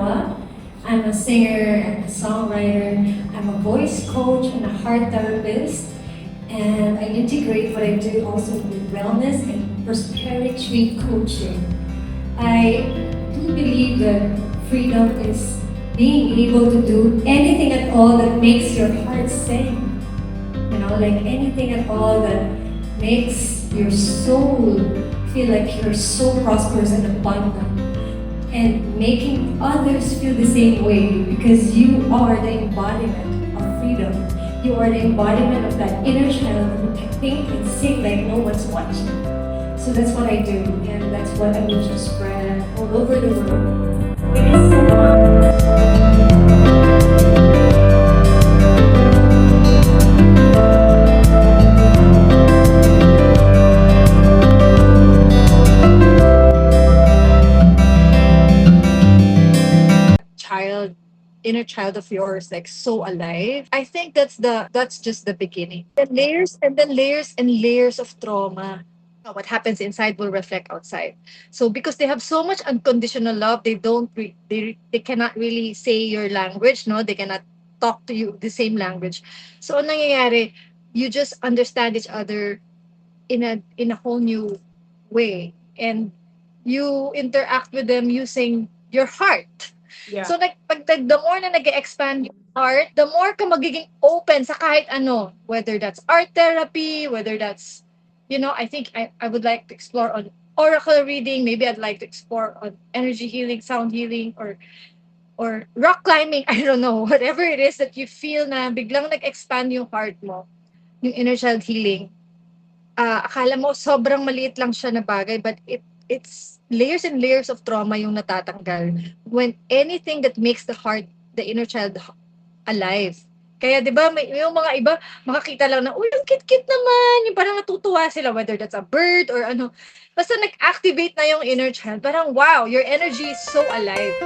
Noah. I'm a singer and a songwriter. I'm a voice coach and a heart therapist. And I integrate what I do also with wellness and prosperity coaching. I do believe that freedom is being able to do anything at all that makes your heart sing. You know, like anything at all that makes your soul feel like you're so prosperous and abundant. And making others feel the same way because you are the embodiment of freedom. You are the embodiment of that inner child who can think and sing like no one's watching. So that's what I do, and that's what I wish to spread all over the world. Thank you so much. child inner child of yours like so alive. I think that's just the beginning. Layers and layers of trauma. What happens inside will reflect outside. So because they have so much unconditional love, they cannot really say your language, no, they cannot talk to you the same language. So ang nangyayari, you just understand each other in a whole new way, and you interact with them using your heart. Yeah. So like the more na nag-expand yung heart, the more ka magiging open sa kahit ano, whether that's art therapy, whether that's, I think I would like to explore on oracle reading, maybe I'd like to explore on energy healing, sound healing, or rock climbing, I don't know, whatever it is that you feel na biglang nag-expand yung heart mo, yung inner child healing. Akala mo sobrang maliit lang siya na bagay, but it's layers and layers of trauma yung natatanggal when anything that makes the inner child alive. Kaya 'di ba may yung mga iba makakita lang na, "Uy, ang cute-cute naman." Yung parang natutuwa sila whether that's a bird or ano. Basta nag-activate na yung inner child, parang wow, your energy is so alive.